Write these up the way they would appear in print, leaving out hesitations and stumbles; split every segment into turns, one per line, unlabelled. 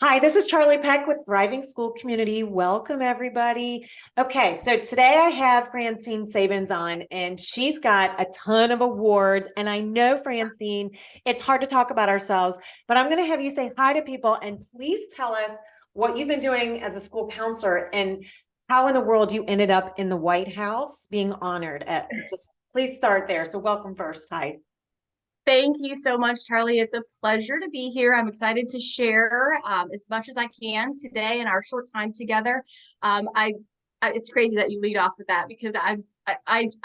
Hi, this is Charlie Peck with Thriving School Community. Welcome, everybody. Okay, so today I have Franciene Sabens on, and she's got a ton of awards. And I know, Francine, it's hard to talk about ourselves, but I'm going to have you say hi to people and please tell us what you've been doing as a school counselor and how in the world you ended up in the White House being honored at. Just please start there. So welcome first. Hi.
Thank you so much, Charlie. It's a pleasure to be here. I'm excited to share as much as I can today in our short time together. It's crazy that you lead off with that because I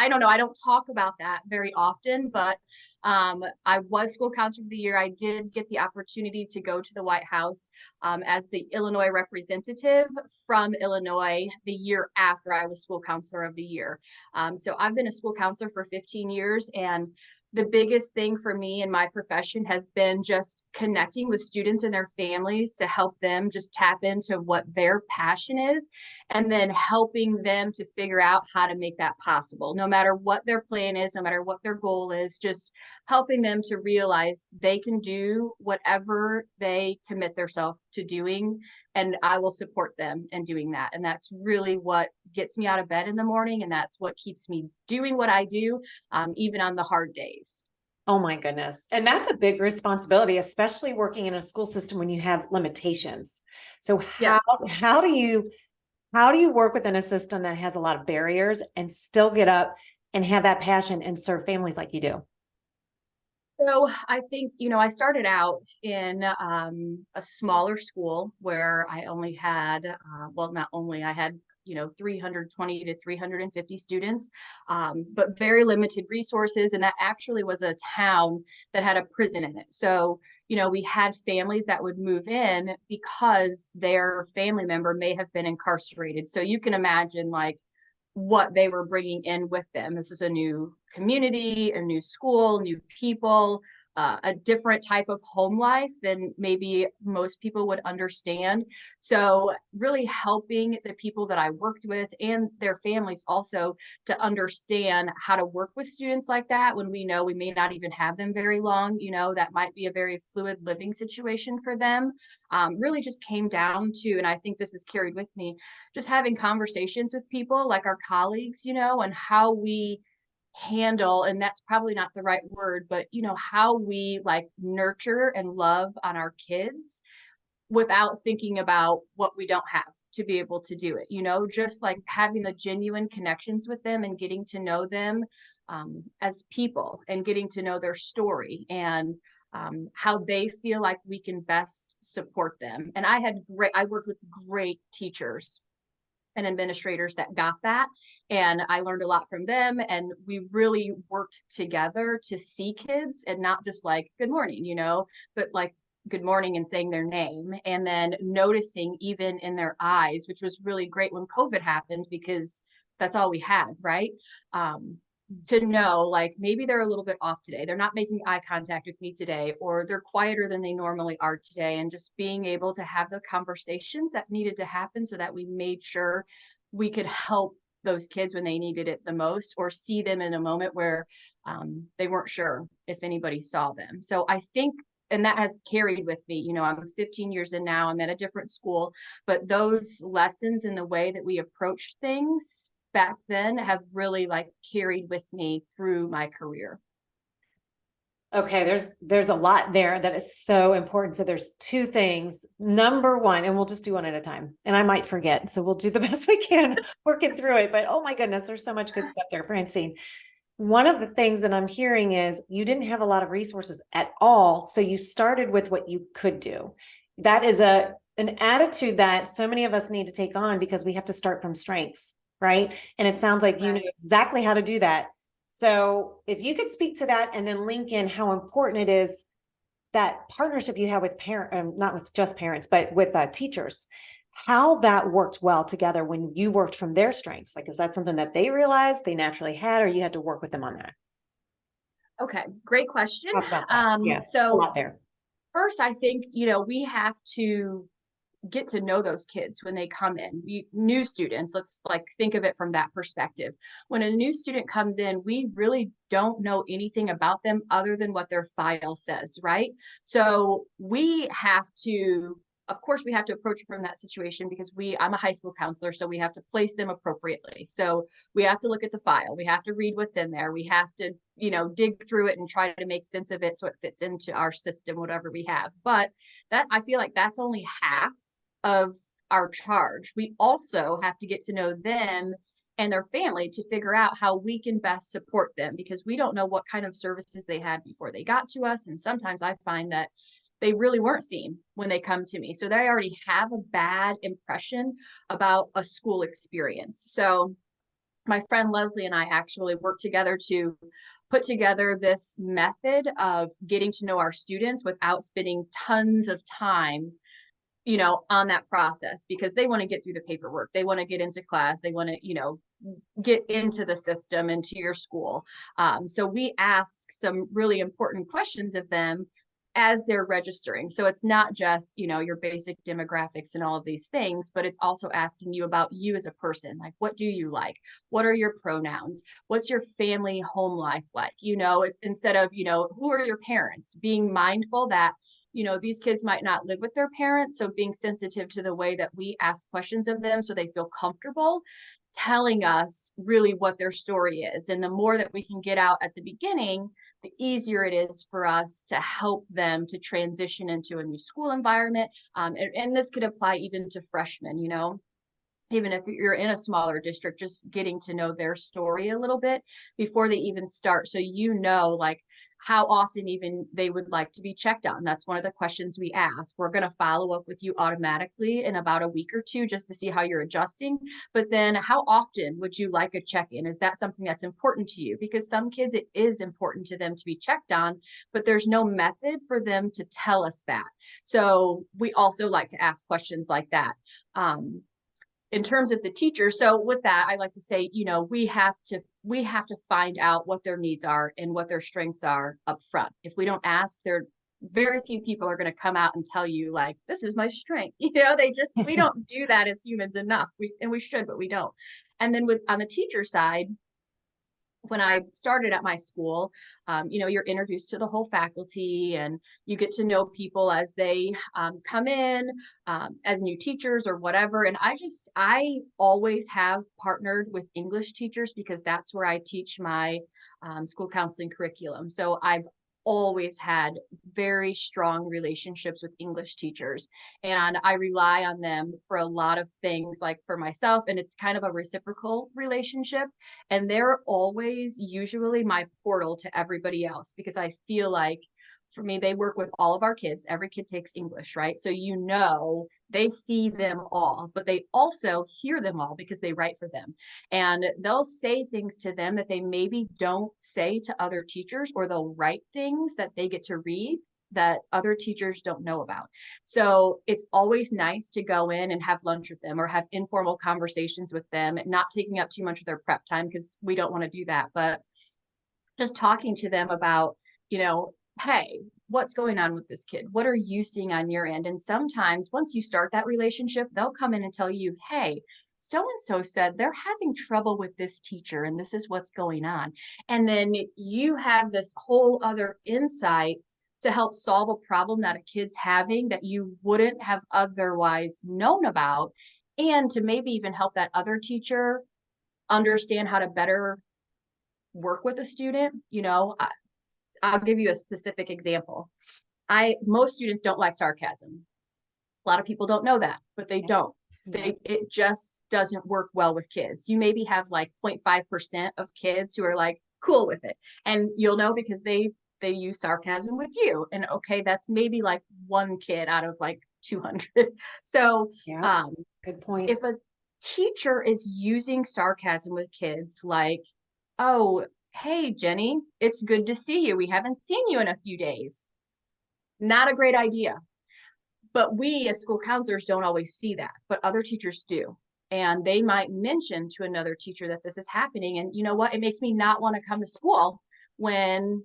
don't know. I don't talk about that very often, but I was school counselor of the year. I did get the opportunity to go to the White House as the Illinois representative from Illinois the year after I was school counselor of the year. So I've been a school counselor for 15 years, and the biggest thing for me in my profession has been just connecting with students and their families to help them just tap into what their passion is, and then helping them to figure out how to make that possible. No matter what their plan is, no matter what their goal is, just helping them to realize they can do whatever they commit themselves to doing, and I will support them in doing that. And that's really what gets me out of bed in the morning, and that's what keeps me doing what I do, even on the hard days.
Oh my goodness. And that's a big responsibility, especially working in a school system when you have limitations. So how
Yes.
how do you how do you work within a system that has a lot of barriers and still get up and have that passion and serve families like you do?
So I think, I started out in a smaller school where I only had, well, not only I had, 320 to 350 students, but very limited resources. And that actually was a town that had a prison in it. So, we had families that would move in because their family member may have been incarcerated. So you can imagine, like, what they were bringing in with them. This is a new community, a new school, new people, a different type of home life than maybe most people would understand. So, really helping the people that I worked with and their families also to understand how to work with students like that when we know we may not even have them very long. That might be a very fluid living situation for them. Really just came down to, and I think this is carried with me, just having conversations with people like our colleagues, and how we handle, and that's probably not the right word, but how we like nurture and love on our kids without thinking about what we don't have to be able to do it, just like having the genuine connections with them and getting to know them as people and getting to know their story and how they feel like we can best support them. And I worked with great teachers and administrators that got that. And I learned a lot from them. And we really worked together to see kids and not just like, good morning, but like, good morning and saying their name, and then noticing even in their eyes, which was really great when COVID happened because that's all we had, right? To know like maybe they're a little bit off today, they're not making eye contact with me today, or they're quieter than they normally are today, and just being able to have the conversations that needed to happen so that we made sure we could help those kids when they needed it the most, or see them in a moment where they weren't sure if anybody saw them. So I think, and that has carried with me, I'm 15 years in now, I'm at a different school, but those lessons in the way that we approach things back then have really like carried with me through my career.
Okay, there's a lot there that is so important. So there's two things. Number one, and we'll just do one at a time. And I might forget, so we'll do the best we can working through it. But oh my goodness, there's so much good stuff there, Francine. One of the things that I'm hearing is you didn't have a lot of resources at all, so you started with what you could do. That is an attitude that so many of us need to take on because we have to start from strengths, right? And it sounds like you know exactly how to do that. So if you could speak to that and then link in how important it is that partnership you have with not with just parents, but with teachers, how that worked well together when you worked from their strengths. Like, is that something that they realized they naturally had, or you had to work with them on that?
Okay, great question.
Talk about that. Yeah, a
So
lot there.
first, I think, we have to get to know those kids when they come in. New students, let's like think of it from that perspective. When a new student comes in, we really don't know anything about them other than what their file says, right? So we have to of course we have to approach it from that situation because I'm a high school counselor, so we have to place them appropriately. So we have to look at the file, we have to read what's in there, we have to, dig through it and try to make sense of it so it fits into our system, whatever we have. But that, I feel like that's only half of our charge. We also have to get to know them and their family to figure out how we can best support them, because we don't know what kind of services they had before they got to us. And sometimes I find that they really weren't seen when they come to me. So they already have a bad impression about a school experience. So my friend Leslie and I actually worked together to put together this method of getting to know our students without spending tons of time on that process, because they want to get through the paperwork. They want to get into class. They want to, get into the system, into your school. So we ask some really important questions of them as they're registering. So it's not just, your basic demographics and all of these things, but it's also asking you about you as a person. Like, what do you like? What are your pronouns? What's your family home life like? It's instead of, who are your parents? Being mindful that these kids might not live with their parents. So being sensitive to the way that we ask questions of them so they feel comfortable telling us really what their story is. And the more that we can get out at the beginning, the easier it is for us to help them to transition into a new school environment. And this could apply even to freshmen, even if you're in a smaller district, just getting to know their story a little bit before they even start. So, like how often even they would like to be checked on. That's one of the questions we ask. We're going to follow up with you automatically in about a week or two just to see how you're adjusting. But then how often would you like a check-in? Is that something that's important to you? Because some kids, it is important to them to be checked on, but there's no method for them to tell us that. So we also like to ask questions like that. In terms of the teacher. So with that, I like to say, we have to find out what their needs are and what their strengths are up front. If we don't ask, very few people are going to come out and tell you like, this is my strength. We don't do that as humans enough. We should, but we don't. And then on the teacher side, when I started at my school, you're introduced to the whole faculty and you get to know people as they come in as new teachers or whatever. And I always have partnered with English teachers because that's where I teach my school counseling curriculum. So I've always had very strong relationships with English teachers, and I rely on them for a lot of things, like for myself, and it's kind of a reciprocal relationship. And they're always usually my portal to everybody else, because I feel like for me, they work with all of our kids. Every kid takes English, right? So they see them all, but they also hear them all because they write for them. And they'll say things to them that they maybe don't say to other teachers, or they'll write things that they get to read that other teachers don't know about. So it's always nice to go in and have lunch with them or have informal conversations with them, not taking up too much of their prep time because we don't want to do that, but just talking to them about, hey, what's going on with this kid? What are you seeing on your end? And sometimes once you start that relationship, they'll come in and tell you, hey, so-and-so said they're having trouble with this teacher and this is what's going on. And then you have this whole other insight to help solve a problem that a kid's having that you wouldn't have otherwise known about, and to maybe even help that other teacher understand how to better work with a student. I'll give you a specific example. Most students don't like sarcasm. A lot of people don't know that, but they don't. It just doesn't work well with kids. You maybe have like 0.5% of kids who are like cool with it. And you'll know because they use sarcasm with you. And okay, that's maybe like one kid out of like 200. So
good point.
If a teacher is using sarcasm with kids, like, oh, hey, Jenny, it's good to see you. We haven't seen you in a few days. Not a great idea. But we as school counselors don't always see that, but other teachers do. And they might mention to another teacher that this is happening. And you know what? It makes me not want to come to school when,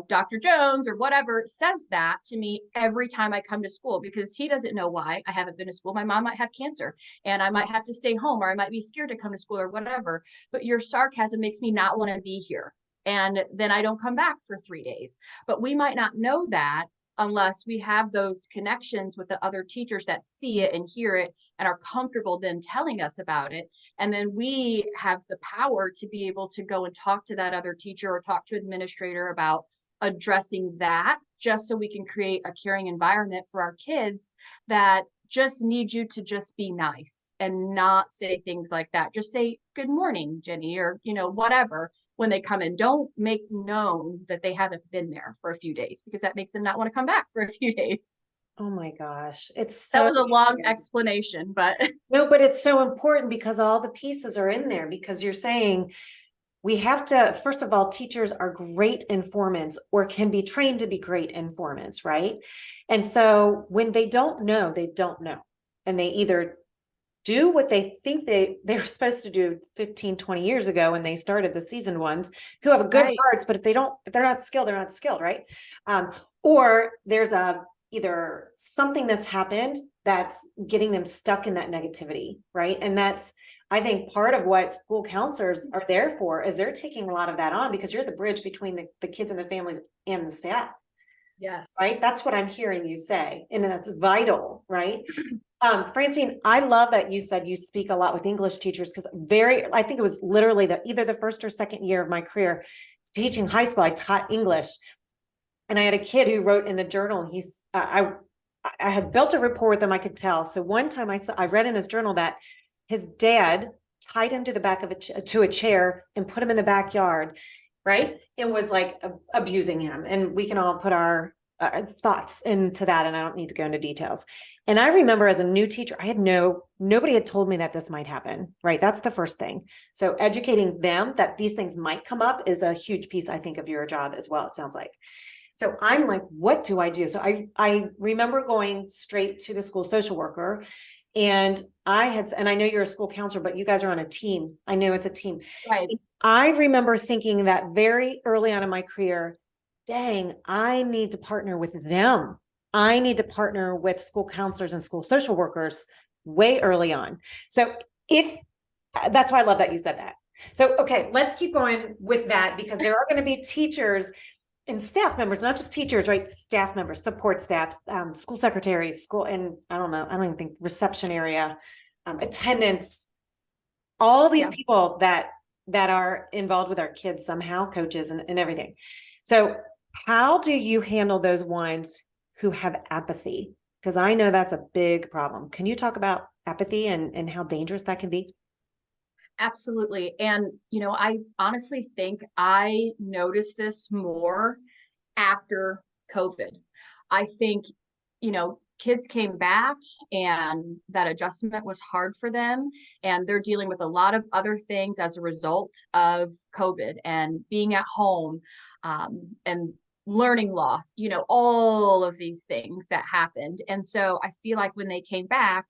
Dr. Jones or whatever says that to me every time I come to school, because he doesn't know why I haven't been to school. My mom might have cancer and I might have to stay home, or I might be scared to come to school or whatever. But your sarcasm makes me not want to be here. And then I don't come back for 3 days. But we might not know that unless we have those connections with the other teachers that see it and hear it and are comfortable then telling us about it. And then we have the power to be able to go and talk to that other teacher or talk to administrator about addressing that, just so we can create a caring environment for our kids that just need you to just be nice and not say things like that. Just say, good morning, Jenny, or, whatever, when they come in. Don't make known that they haven't been there for a few days, because that makes them not want to come back for a few days.
Oh my gosh. It's
That
so
was a long explanation, but
no, but it's so important because all the pieces are in there, because you're saying we have to, first of all, teachers are great informants or can be trained to be great informants, right? And so when they don't know, they don't know. And they either do what they think they're supposed to do 15, 20 years ago when they started, the seasoned ones who have a good
right.
hearts, but if they're not skilled, they're not skilled, right? Or there's either something that's happened that's getting them stuck in that negativity, right? And that's, I think, part of what school counselors are there for, is they're taking a lot of that on, because you're the bridge between the kids and the families and the staff,
Yes.
right? That's what I'm hearing you say. And that's vital, right? Francine, I love that you said you speak a lot with English teachers, because I think it was literally either the first or second year of my career teaching high school, I taught English. And I had a kid who wrote in the journal, and I had built a rapport with him, I could tell. So one time I read in his journal that his dad tied him to the back of to a chair and put him in the backyard, right? And was like abusing him. And we can all put our thoughts into that, and I don't need to go into details. And I remember as a new teacher, nobody had told me that this might happen, right? That's the first thing. So educating them that these things might come up is a huge piece, I think, of your job as well, it sounds like. So I'm like, what do I do? So I remember going straight to the school social worker, and and I know you're a school counselor, but you guys are on a team. I know it's a team.
Right.
I remember thinking that very early on in my career, dang, I need to partner with them. I need to partner with school counselors and school social workers way early on. So that's why I love that you said that. So, okay, let's keep going with that, because there are going to be teachers and staff members, not just teachers, right? Staff members, support staffs, school secretaries, and I don't even think reception area, attendance, all these people that are involved with our kids somehow, coaches and everything. So how do you handle those ones who have apathy? Because I know that's a big problem. Can you talk about apathy and how dangerous that can be?
Absolutely. And, I honestly think I noticed this more after COVID. I think, kids came back and that adjustment was hard for them. And they're dealing with a lot of other things as a result of COVID and being at home, and learning loss, all of these things that happened. And so I feel like when they came back,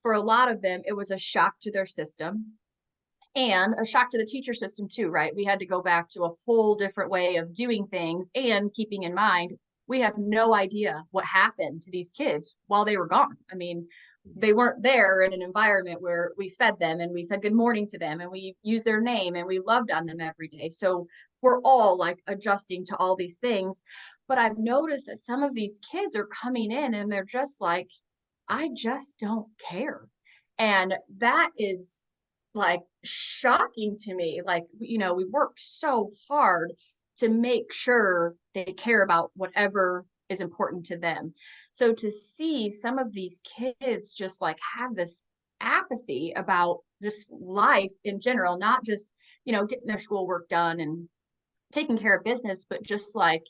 for a lot of them, it was a shock to their system and a shock to the teacher system too, right? We had to go back to a whole different way of doing things, and keeping in mind, we have no idea what happened to these kids while they were gone. I mean, they weren't there in an environment where we fed them and we said good morning to them and we used their name and we loved on them every day. So we're all like adjusting to all these things. But I've noticed that some of these kids are coming in and they're just like, I just don't care. And that is like shocking to me. Like, we work so hard to make sure they care about whatever is important to them. So to see some of these kids just like have this apathy about just life in general, not just, getting their schoolwork done and taking care of business, but just like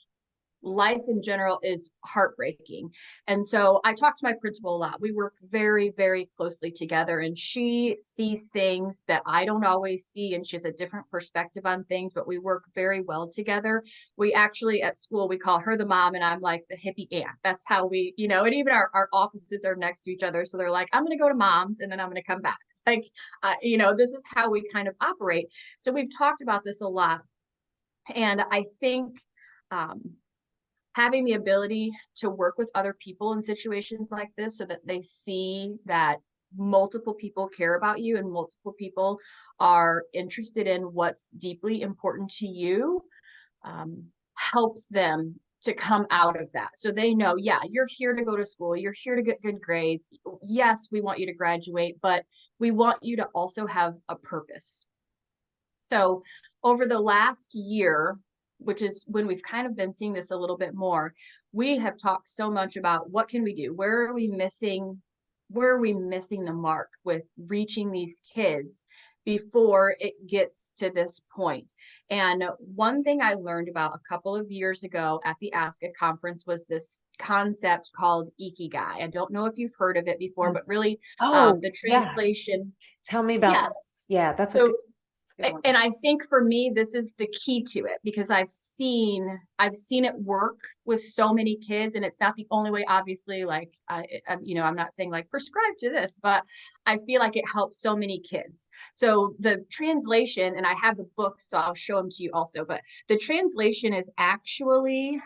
life in general is heartbreaking. And so I talk to my principal a lot. We work very, very closely together, and she sees things that I don't always see, and she has a different perspective on things, but we work very well together. We actually at school, we call her the mom and I'm like the hippie aunt. That's how we, and even our offices are next to each other. So they're like, I'm going to go to mom's and then I'm going to come back. Like, this is how we kind of operate. So we've talked about this a lot. And I think, having the ability to work with other people in situations like this so that they see that multiple people care about you and multiple people are interested in what's deeply important to you, helps them to come out of that. So they know, yeah, you're here to go to school. You're here to get good grades. Yes, we want you to graduate, but we want you to also have a purpose. So over the last year, which is when we've kind of been seeing this a little bit more, we have talked so much about what can we do? Where are we missing the mark with reaching these kids before it gets to this point? And one thing I learned about a couple of years ago at the ASCA conference was this concept called ikigai. I don't know if you've heard of it before, but really the
yes.
translation.
Tell me about
Yeah.
this. Yeah, that's a
So
good one.
and I think for me, this is the key to it because I've seen it work with so many kids, and it's not the only way. Obviously, like I'm not saying like prescribe to this, but I feel like it helps so many kids. So the translation, and I have the book, so I'll show them to you also. But the translation is actually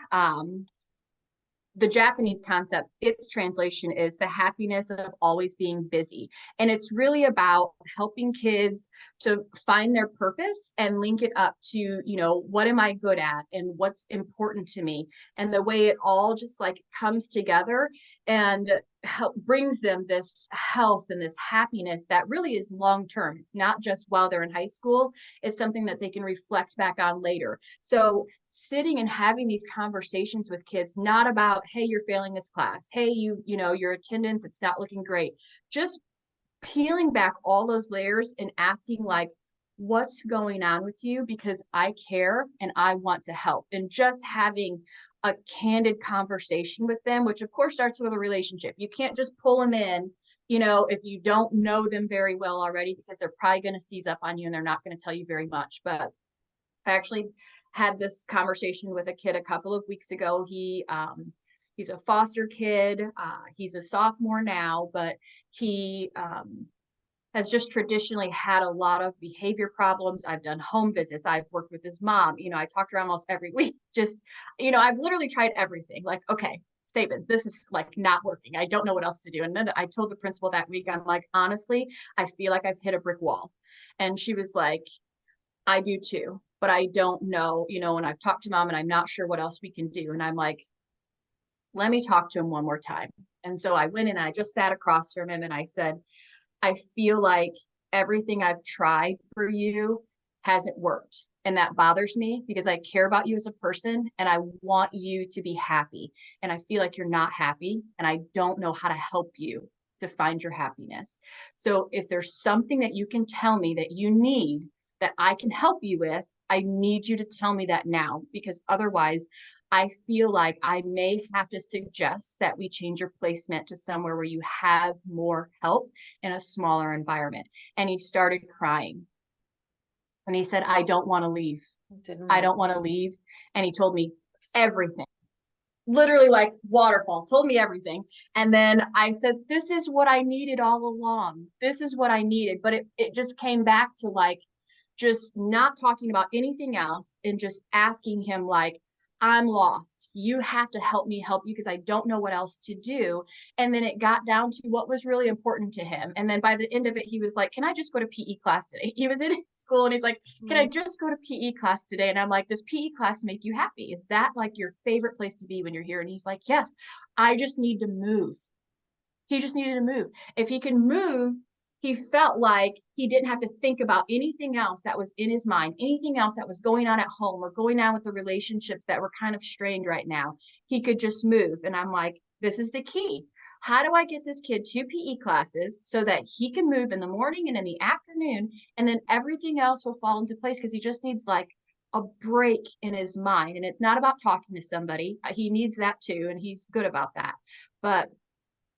the Japanese concept, its translation is the happiness of always being busy. And it's really about helping kids to find their purpose and link it up to, what am I good at and what's important to me? And the way it all just like comes together and brings them this health and this happiness that really is long term. It's not just while they're in high school, it's something that they can reflect back on later. So sitting and having these conversations with kids, not about, hey, you're failing this class, hey, your attendance, it's not looking great, just peeling back all those layers and asking like, what's going on with you, because I care and I want to help. And just having a candid conversation with them, which of course starts with a relationship. You can't just pull them in, if you don't know them very well already, because they're probably going to seize up on you and they're not going to tell you very much. But I actually had this conversation with a kid a couple of weeks ago. He's a foster kid. He's a sophomore now, but he has just traditionally had a lot of behavior problems. I've done home visits. I've worked with his mom. I talked to her almost every week. Just, I've literally tried everything. Like, okay, Sabens, this is like not working. I don't know what else to do. And then I told the principal that week, I'm like, honestly, I feel like I've hit a brick wall. And she was like, I do too, but I don't know, and I've talked to mom and I'm not sure what else we can do. And I'm like, let me talk to him one more time. And so I went and I just sat across from him and I said, I feel like everything I've tried for you hasn't worked. And that bothers me because I care about you as a person and I want you to be happy. And I feel like you're not happy and I don't know how to help you to find your happiness. So if there's something that you can tell me that you need that I can help you with, I need you to tell me that now, because otherwise I feel like I may have to suggest that we change your placement to somewhere where you have more help in a smaller environment. And he started crying. And he said, I don't want to leave. I don't want to leave. And he told me everything, literally like waterfall, told me everything. And then I said, this is what I needed all along. This is what I needed. But it just came back to like, just not talking about anything else and just asking him like, I'm lost. You have to help me help you because I don't know what else to do. And then it got down to what was really important to him. And then by the end of it, he was like, can I just go to PE class today? He was in school and he's like, can I just go to PE class today? And I'm like, does PE class make you happy? Is that like your favorite place to be when you're here? And he's like, yes, I just need to move. He just needed to move. If he can move, he felt like he didn't have to think about anything else that was in his mind, anything else that was going on at home or going on with the relationships that were kind of strained right now. He could just move. And I'm like, this is the key. How do I get this kid to PE classes so that he can move in the morning and in the afternoon, and then everything else will fall into place, because he just needs like a break in his mind. And it's not about talking to somebody. He needs that too, and he's good about that. But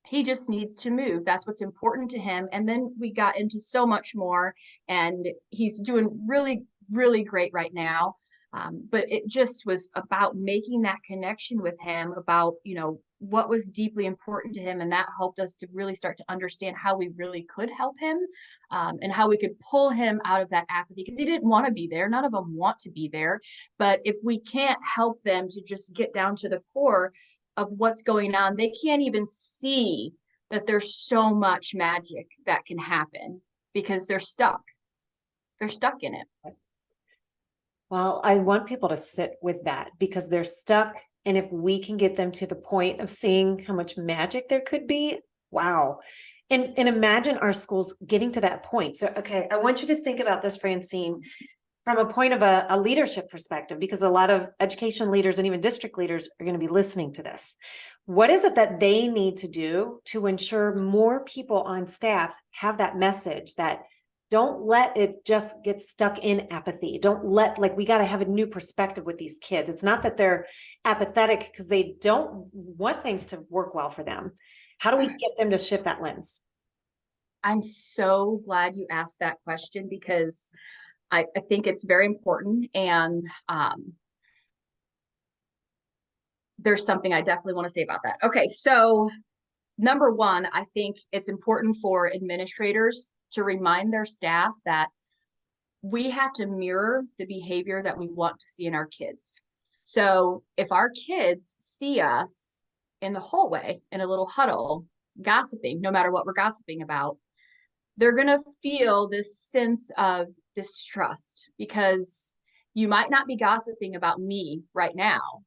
he just needs to move. That's what's important to him. And then we got into so much more, and he's doing really, really great right now. But it just was about making that connection with him about, what was deeply important to him. And that helped us to really start to understand how we really could help him, and how we could pull him out of that apathy, because he didn't want to be there. None of them want to be there. But if we can't help them to just get down to the core of what's going on, they can't even see that there's so much magic that can happen because they're stuck. They're stuck in it.
Well, I want people to sit with that because they're stuck. And if we can get them to the point of seeing how much magic there could be, wow. And imagine our schools getting to that point. So, okay, I want you to think about this, Francine, from a point of a leadership perspective, because a lot of education leaders and even district leaders are going to be listening to this. What is it that they need to do to ensure more people on staff have that message that don't let it just get stuck in apathy? Don't let, like, we got to have a new perspective with these kids. It's not that they're apathetic because they don't want things to work well for them. How do we get them to shift that lens?
I'm so glad you asked that question because I think it's very important. And there's something I definitely want to say about that. Okay, so number one, I think it's important for administrators to remind their staff that we have to mirror the behavior that we want to see in our kids. So if our kids see us in the hallway in a little huddle, gossiping, no matter what we're gossiping about, they're going to feel this sense of distrust because you might not be gossiping about me right now,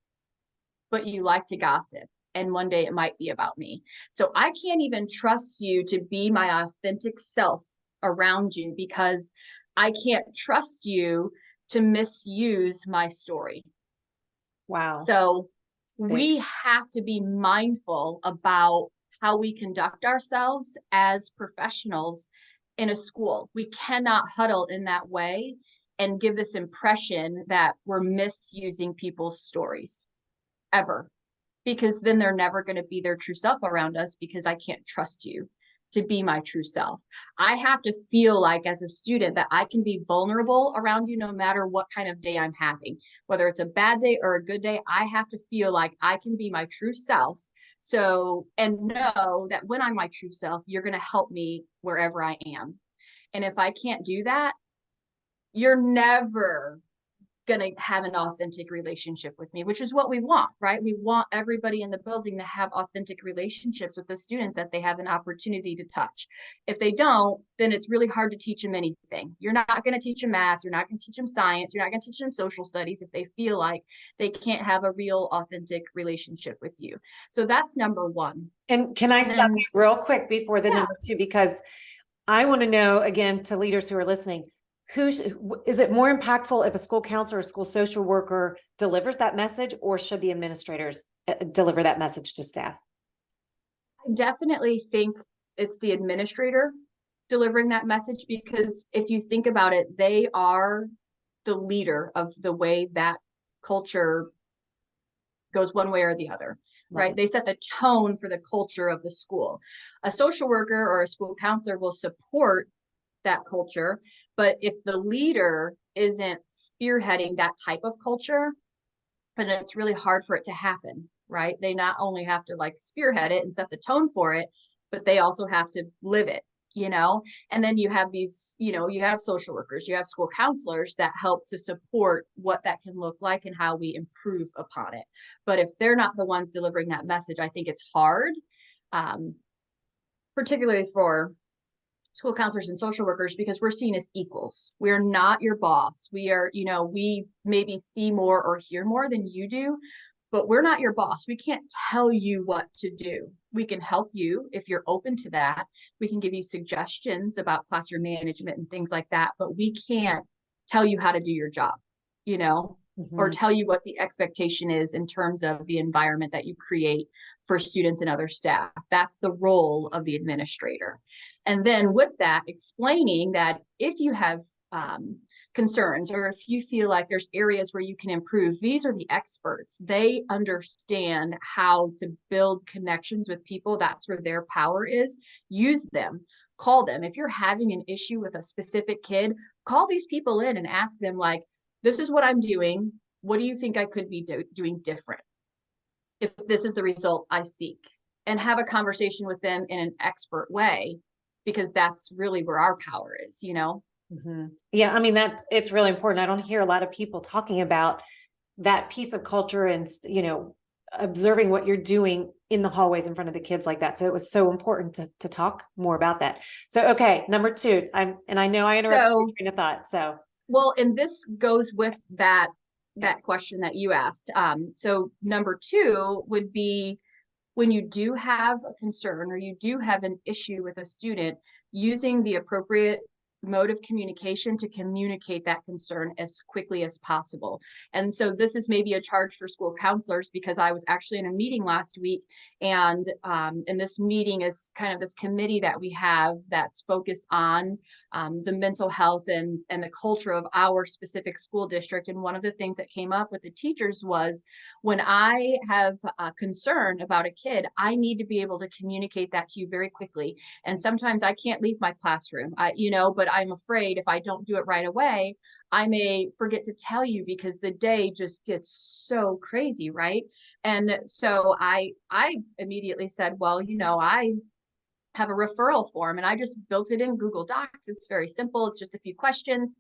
but you like to gossip. And one day it might be about me. So I can't even trust you to be my authentic self around you because I can't trust you to misuse my story.
Wow.
So
Big.
we have to be mindful about how we conduct ourselves as professionals in a school. We cannot huddle in that way and give this impression that we're misusing people's stories ever, because then they're never going to be their true self around us because I can't trust you to be my true self. I have to feel like as a student that I can be vulnerable around you no matter what kind of day I'm having, whether it's a bad day or a good day. I have to feel like I can be my true self. So, and know that when I'm my true self, you're going to help me wherever I am. And if I can't do that, you're never going to have an authentic relationship with me, which is what we want, right? We want everybody in the building to have authentic relationships with the students that they have an opportunity to touch. If they don't, then it's really hard to teach them anything. You're not going to teach them math. You're not going to teach them science. You're not going to teach them social studies if they feel like they can't have a real authentic relationship with you. So that's number one.
And can I stop you real quick before the number two, because I want to know, again, to leaders who are listening, is it more impactful if a school counselor or school social worker delivers that message, or should the administrators deliver that message to staff?
I definitely think it's the administrator delivering that message, because if you think about it, they are the leader of the way that culture goes one way or the other, right? They set the tone for the culture of the school. A social worker or a school counselor will support that culture, but if the leader isn't spearheading that type of culture, then it's really hard for it to happen, right? They not only have to like spearhead it and set the tone for it, but they also have to live it, you know? And then you have these, you know, you have social workers, you have school counselors that help to support what that can look like and how we improve upon it. But if they're not the ones delivering that message, I think it's hard, particularly for school counselors and social workers, because we're seen as equals. We're not your boss. We are, you know, we maybe see more or hear more than you do, but we're not your boss. We can't tell you what to do. We can help you if you're open to that. We can give you suggestions about classroom management and things like that, but we can't tell you how to do your job, you know, or tell you what the expectation is in terms of the environment that you create for students and other staff. That's the role of the administrator. And then with that, explaining that if you have concerns or if you feel like there's areas where you can improve, these are the experts. They understand how to build connections with people. That's where their power is. Use them. Call them. If you're having an issue with a specific kid, call these people in and ask them, like, this is what I'm doing. What do you think I could be doing different if this is the result I seek? And have a conversation with them in an expert way, because that's really where our power is, you know?
Yeah, I mean, it's really important. I don't hear a lot of people talking about that piece of culture and, you know, observing what you're doing in the hallways in front of the kids like that. So it was so important to talk more about that. So, okay, number two, I know I interrupted your train of thought, so.
Well, and this goes with that question that you asked. So number two would be when you do have a concern or you do have an issue with a student, using the appropriate mode of communication to communicate that concern as quickly as possible. And so this is maybe a charge for school counselors, because I was actually in a meeting last week, and this meeting is kind of this committee that we have that's focused on the mental health and the culture of our specific school district. And one of the things that came up with the teachers was, when I have a concern about a kid, I need to be able to communicate that to you very quickly. And sometimes I can't leave my classroom, but I'm afraid if I don't do it right away, I may forget to tell you because the day just gets so crazy, right? And so I immediately said, well, I have a referral form, and I just built it in Google Docs. It's very simple. It's just a few questions.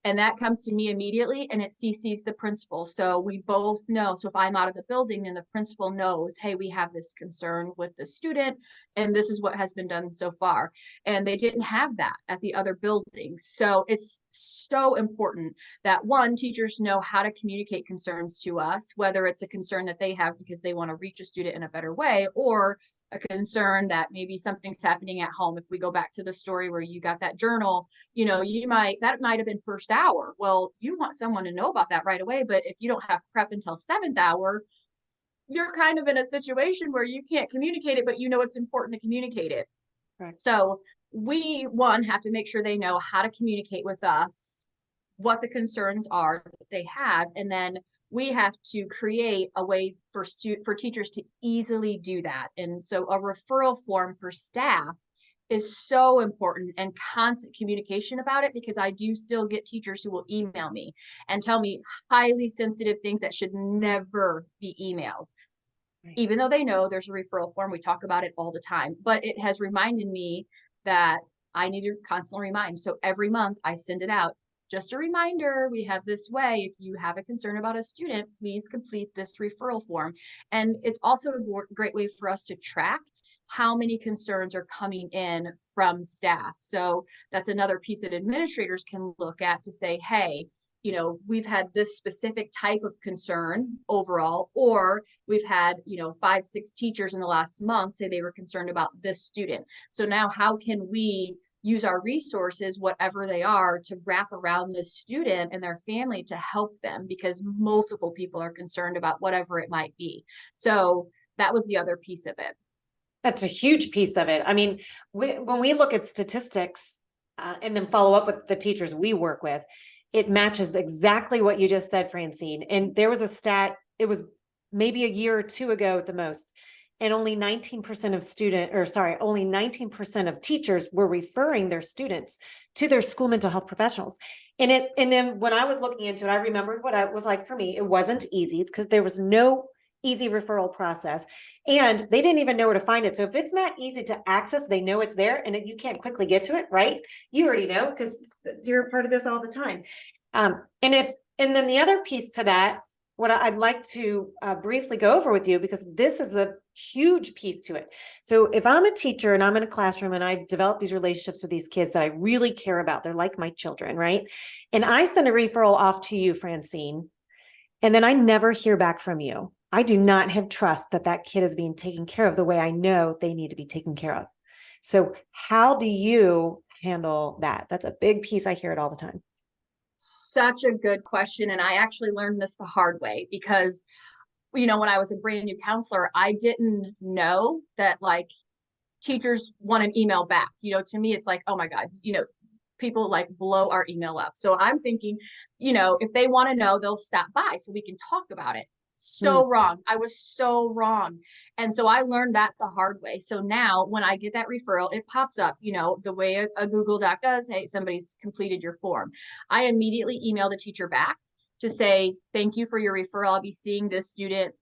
And that comes to me immediately, and it CCs the principal. So we both know. So if I'm out of the building and the principal knows, hey, we have this concern with the student, and this is what has been done so far. And they didn't have that at the other buildings. So it's so important that, one, teachers know how to communicate concerns to us, whether it's a concern that they have because they want to reach a student in a better way, or a concern that maybe something's happening at home. If we go back to the story where you got that journal, that might have been first hour. Well, you want someone to know about that right away. But if you don't have prep until seventh hour, you're kind of in a situation where you can't communicate it, but it's important to communicate it.
Correct.
So we, one, have to make sure they know how to communicate with us, what the concerns are that they have, and then we have to create a way for teachers to easily do that. And so a referral form for staff is so important, and constant communication about it, because I do still get teachers who will email me and tell me highly sensitive things that should never be emailed. Right. Even though they know there's a referral form, we talk about it all the time, but it has reminded me that I need to constantly remind. So every month I send it out. Just a reminder, we have this way. If you have a concern about a student, please complete this referral form. And it's also a great way for us to track how many concerns are coming in from staff. So that's another piece that administrators can look at to say, hey, we've had this specific type of concern overall, or we've had, 5, 6 teachers in the last month say they were concerned about this student. So now how can we use our resources, whatever they are, to wrap around the student and their family to help them, because multiple people are concerned about whatever it might be. So that was the other piece of it.
That's a huge piece of it. I mean, when we look at statistics and then follow up with the teachers we work with, it matches exactly what you just said, Francine. And there was a stat, it was maybe a year or two ago at the most, and only 19% only 19% of teachers were referring their students to their school mental health professionals. And then when I was looking into it, I remembered what it was like for me. It wasn't easy because there was no easy referral process, and they didn't even know where to find it. So if it's not easy to access, they know it's there and you can't quickly get to it, right? You already know because you're a part of this all the time. And then the other piece to that, what I'd like to briefly go over with you, because this is a huge piece to it. So if I'm a teacher and I'm in a classroom and I develop these relationships with these kids that I really care about, they're like my children, right? And I send a referral off to you, Francine, and then I never hear back from you. I do not have trust that that kid is being taken care of the way I know they need to be taken care of. So how do you handle that? That's a big piece. I hear it all the time.
Such a good question. And I actually learned this the hard way, because, when I was a brand new counselor, I didn't know that teachers want an email back. To me, it's like, oh my God, people blow our email up. So I'm thinking, if they want to know, they'll stop by so we can talk about it. So wrong. I was so wrong. And so I learned that the hard way. So now when I get that referral, it pops up, the way a Google Doc does. Hey, somebody's completed your form. I immediately email the teacher back to say, thank you for your referral. I'll be seeing this student,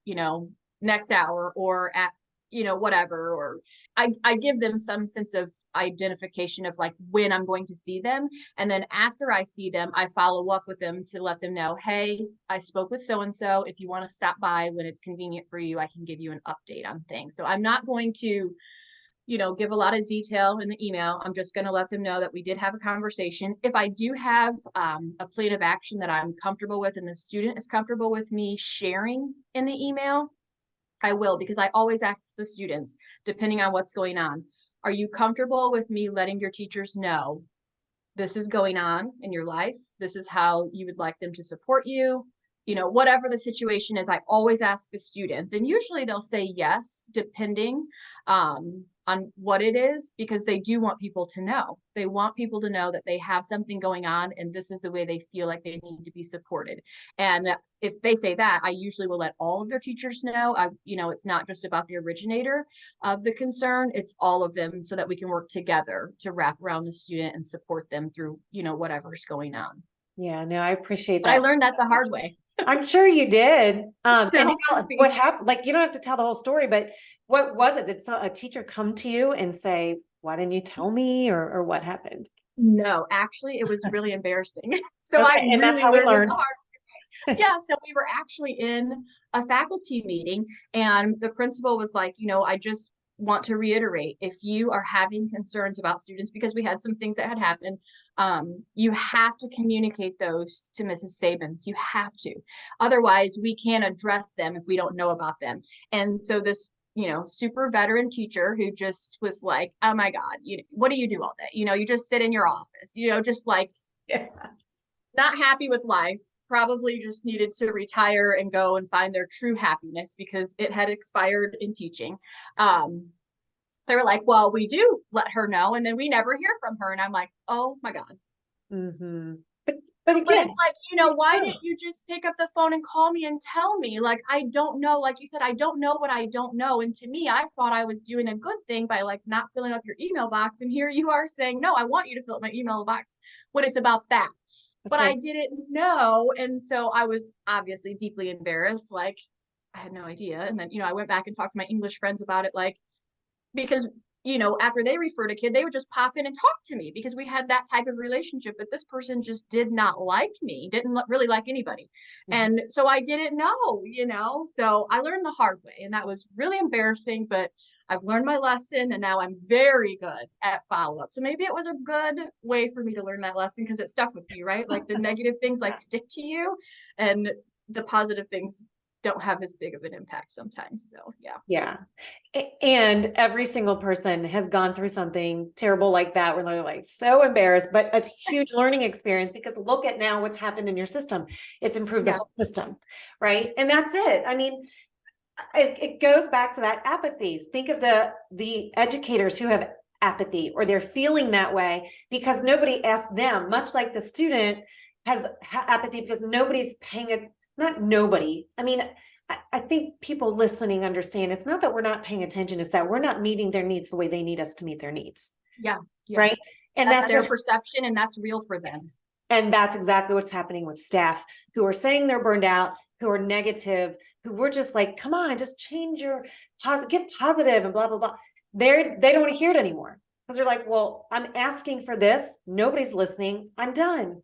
next hour or at, whatever, or I give them some sense of identification of when I'm going to see them. And then after I see them, I follow up with them to let them know, hey, I spoke with so-and-so. If you want to stop by when it's convenient for you, I can give you an update on things. So I'm not going to give a lot of detail in the email. I'm just going to let them know that we did have a conversation. If I do have a plan of action that I'm comfortable with and the student is comfortable with me sharing in the email, I will, because I always ask the students, depending on what's going on, are you comfortable with me letting your teachers know this is going on in your life? This is how you would like them to support you. Whatever the situation is, I always ask the students, and usually they'll say yes, depending on what it is, because they do want people to know. They want people to know that they have something going on and this is the way they feel like they need to be supported. And if they say that, I usually will let all of their teachers know. It's not just about the originator of the concern, it's all of them, so that we can work together to wrap around the student and support them through, whatever's going on.
Yeah, no, I appreciate
But I
that.
learned that the hard way.
I'm sure you did. And
No,
what happened? Like, you don't have to tell the whole story, but what was it? Did a teacher come to you and say, "Why didn't you tell me?" or what happened?
No, actually, it was really embarrassing. So I
Okay, and that's
really
how we
learned it
learn.
the hard way. Yeah, so we were actually in a faculty meeting, and the principal was like, I just want to reiterate, if you are having concerns about students, because we had some things that had happened, you have to communicate those to Mrs. Sabens. You have to. Otherwise, we can't address them if we don't know about them. And so this super veteran teacher who just was like, oh my God, what do you do all day? You just sit in your office, just like
Yeah.
not happy with life, probably just needed to retire and go and find their true happiness because it had expired in teaching. They were like, well, we do let her know, and then we never hear from her. And I'm like, oh my God.
Mm-hmm. But
But
again,
it's like, why didn't you just pick up the phone and call me and tell me? Like, I don't know. Like you said, I don't know what I don't know. And to me, I thought I was doing a good thing by like not filling up your email box. And here you are saying, no, I want you to fill up my email box when it's about that.
that's
But
right.
I didn't know. And so I was obviously deeply embarrassed. Like, I had no idea. And then, I went back and talked to my English friends about it. Like, because after they referred a kid, they would just pop in and talk to me because we had that type of relationship. But this person just did not like me, didn't really like anybody. And so I didn't know, so I learned the hard way, and that was really embarrassing, but I've learned my lesson, and now I'm very good at follow-up. So maybe it was a good way for me to learn that lesson, because it stuck with me, right? Like the negative things like stick to you, and the positive things don't have as big of an impact sometimes. So yeah.
Yeah. And every single person has gone through something terrible like that, where they're like so embarrassed, but a huge learning experience, because look at now what's happened in your system. It's improved the whole system, right? And that's it. I mean, it goes back to that apathy. Think of the educators who have apathy, or they're feeling that way because nobody asked them, much like the student has apathy because nobody's paying it. Not nobody. I mean, I think people listening understand it's not that we're not paying attention, it's that we're not meeting their needs the way they need us to meet their needs.
Yeah.
Right. And
that's their perception, and that's real for them.
Yes. And that's exactly what's happening with staff who are saying they're burned out, who are negative, who we're just like, come on, just change your get positive and blah, blah, blah. They don't want to hear it anymore because they're like, well, I'm asking for this. Nobody's listening. I'm done.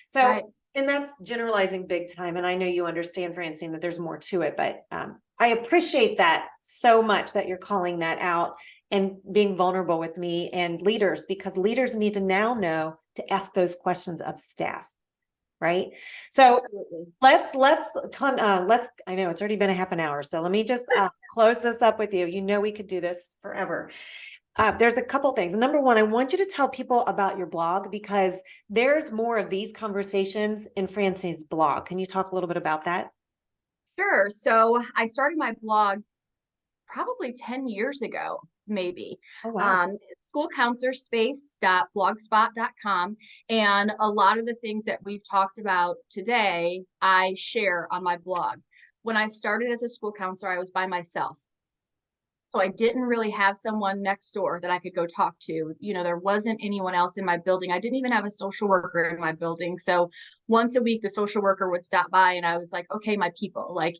So, right. And that's generalizing big time. And I know you understand, Francine, that there's more to it, but I appreciate that so much that you're calling that out and being vulnerable with me and leaders, because leaders need to now know to ask those questions of staff. Right. So let's, I know it's already been a half an hour. So let me just close this up with you. We could do this forever. There's a couple things. Number one, I want you to tell people about your blog, because there's more of these conversations in Francine's blog. Can you talk a little bit about that?
Sure. So I started my blog probably 10 years ago, maybe.
Oh, wow.
Schoolcounselorspace.blogspot.com. And a lot of the things that we've talked about today, I share on my blog. When I started as a school counselor, I was by myself. So I didn't really have someone next door that I could go talk to. There wasn't anyone else in my building. I didn't even have a social worker in my building. So once a week, the social worker would stop by, and I was like, okay, my people, like,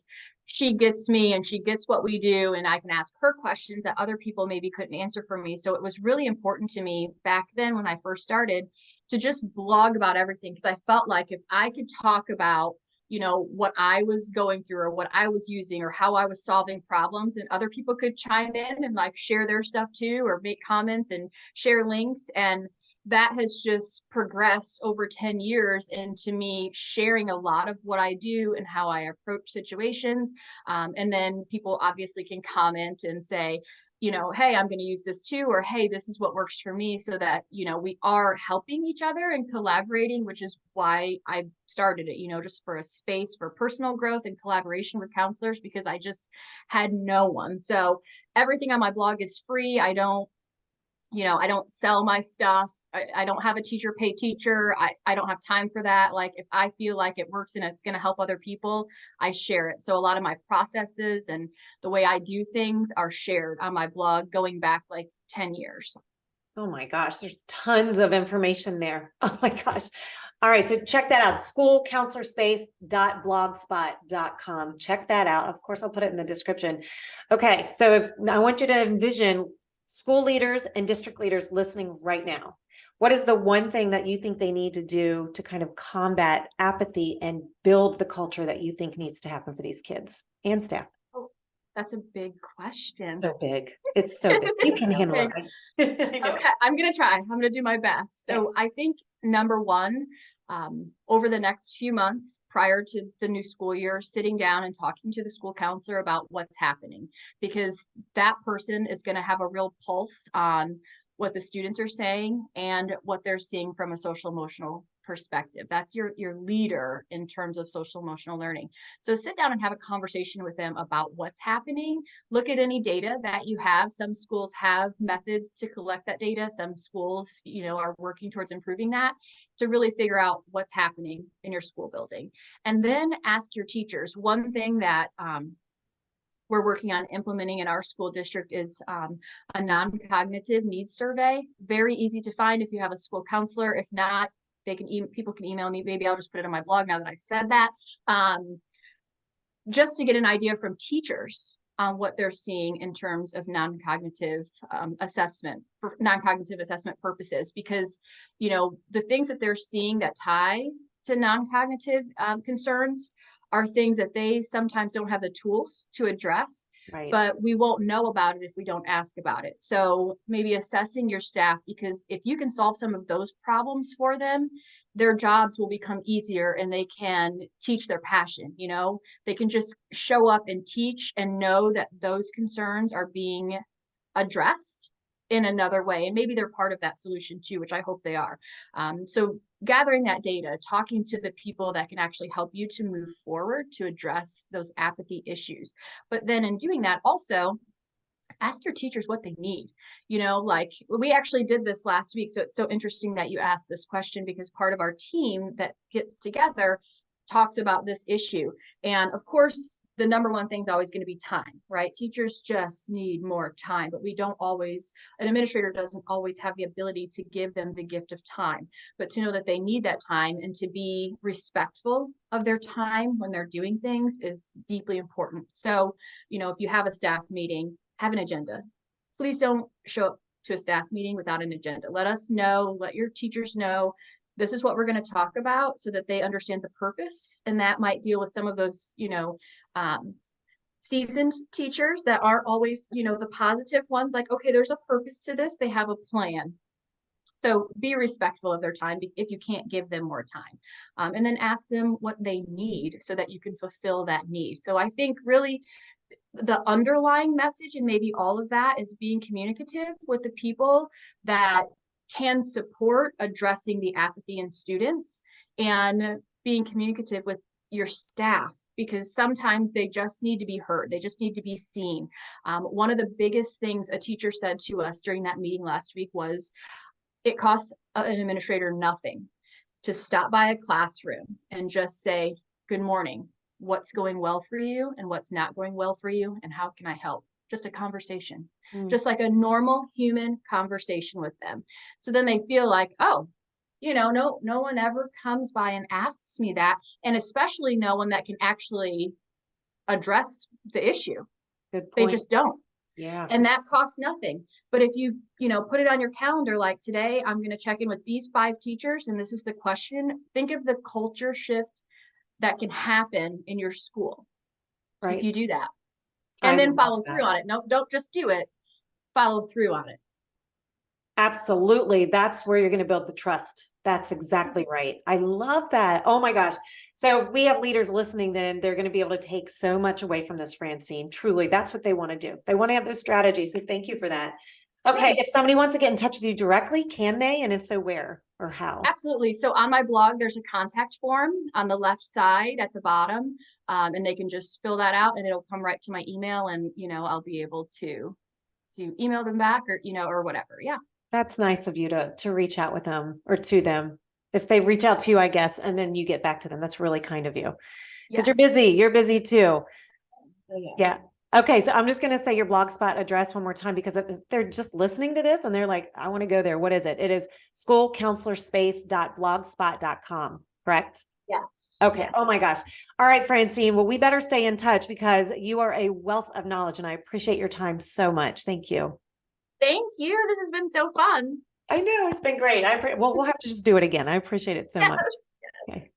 she gets me and she gets what we do, and I can ask her questions that other people maybe couldn't answer for me. So it was really important to me back then when I first started to just blog about everything, because I felt like if I could talk about what I was going through or what I was using or how I was solving problems, and other people could chime in and like share their stuff too, or make comments and share links. And that has just progressed over 10 years into me sharing a lot of what I do and how I approach situations. And then people obviously can comment and say, hey, I'm going to use this too, or hey, this is what works for me, so that, we are helping each other and collaborating, which is why I started it, just for a space for personal growth and collaboration with counselors, because I just had no one. So everything on my blog is free. I don't sell my stuff. I don't have a teacher pay teacher. I don't have time for that. Like, if I feel like it works and it's going to help other people, I share it. So a lot of my processes and the way I do things are shared on my blog going back like 10 years.
Oh my gosh, there's tons of information there. Oh my gosh. All right, so check that out, schoolcounselorspace.blogspot.com. Check that out. Of course, I'll put it in the description. Okay, so if I want you to envision school leaders and district leaders listening right now. What is the one thing that you think they need to do to kind of combat apathy and build the culture that you think needs to happen for these kids and staff?
Oh, that's a big question.
So big. It's so big. You can handle it.
Okay, I'm going to try. I'm going to do my best. So I think number one, over the next few months prior to the new school year, sitting down and talking to the school counselor about what's happening, because that person is going to have a real pulse on what the students are saying and what they're seeing from a social emotional perspective. That's your leader in terms of social emotional learning. So sit down and have a conversation with them about what's happening. Look at any data that you have. Some schools have methods to collect that data. Some schools, are working towards improving that, to really figure out what's happening in your school building. And then ask your teachers. One thing that we're working on implementing in our school district is a non-cognitive needs survey. Very easy to find if you have a school counselor. If not, people can email me. Maybe I'll just put it on my blog now that I said that, just to get an idea from teachers on what they're seeing in terms of non-cognitive assessment for non-cognitive assessment purposes. Because the things that they're seeing that tie to non-cognitive concerns are things that they sometimes don't have the tools to address, right. But we won't know about it if we don't ask about it. So maybe assessing your staff, because if you can solve some of those problems for them, their jobs will become easier and they can teach their passion. They can just show up and teach and know that those concerns are being addressed in another way. And maybe they're part of that solution too, which I hope they are. So gathering that data, talking to the people that can actually help you to move forward to address those apathy issues. But then in doing that, also ask your teachers what they need. Like we actually did this last week. So it's so interesting that you asked this question, because part of our team that gets together talks about this issue. And of course, the number one thing is always going to be time, right? Teachers just need more time, but an administrator doesn't always have the ability to give them the gift of time. But to know that they need that time and to be respectful of their time when they're doing things is deeply important. So, if you have a staff meeting, have an agenda. Please don't show up to a staff meeting without an agenda. Let us know, let your teachers know, this is what we're going to talk about, so that they understand the purpose. And that might deal with some of those, seasoned teachers that aren't always, the positive ones, like, okay, there's a purpose to this. They have a plan. So be respectful of their time if you can't give them more time. And then ask them what they need so that you can fulfill that need. So I think really the underlying message, and maybe all of that, is being communicative with the people that can support addressing the apathy in students, and being communicative with your staff, because sometimes they just need to be heard. They just need to be seen. One of the biggest things a teacher said to us during that meeting last week was, it costs an administrator nothing to stop by a classroom and just say, good morning, what's going well for you and what's not going well for you, and how can I help? Just a conversation, just like a normal human conversation with them. So then they feel like, oh, no one ever comes by and asks me that. And especially no one that can actually address the issue. They just don't.
Yeah.
And that costs nothing. But if you, put it on your calendar, like today, I'm going to check in with these 5 teachers and this is the question. Think of the culture shift that can happen in your school if
Right.
you do that.
I
And then
love
follow
that.
through on it. No, don't just do it, follow through on it.
Absolutely. That's where you're going to build the trust. That's exactly right. I love that. Oh my gosh. So if we have leaders listening, then they're going to be able to take so much away from this, Francine. Truly, that's what they want to do. They want to have those strategies. So thank you for that. Okay.
Yeah.
If somebody wants to get in touch with you directly, can they? And if so, where or how?
Absolutely. So on my blog, there's a contact form on the left side at the bottom, and they can just fill that out, and it'll come right to my email, and I'll be able to email them back, or or whatever. Yeah.
That's nice of you to reach out with them or to them. If they reach out to you, I guess, and then you get back to them. That's really kind of you because
Yes.
you're busy. You're busy too.
Oh, yeah.
Yeah. Okay. So I'm just going to say your Blogspot address one more time because they're just listening to this and they're like, I want to go there. What is it? It is schoolcounselorspace.blogspot.com, correct?
Yeah.
Okay.
Yes.
Oh my gosh. All right, Francine. Well, we better stay in touch because you are a wealth of knowledge and I appreciate your time so much. Thank you.
Thank you. This has been so fun.
I know it's been great. Well, we'll have to just do it again. I appreciate it so much.
Yes.
Okay.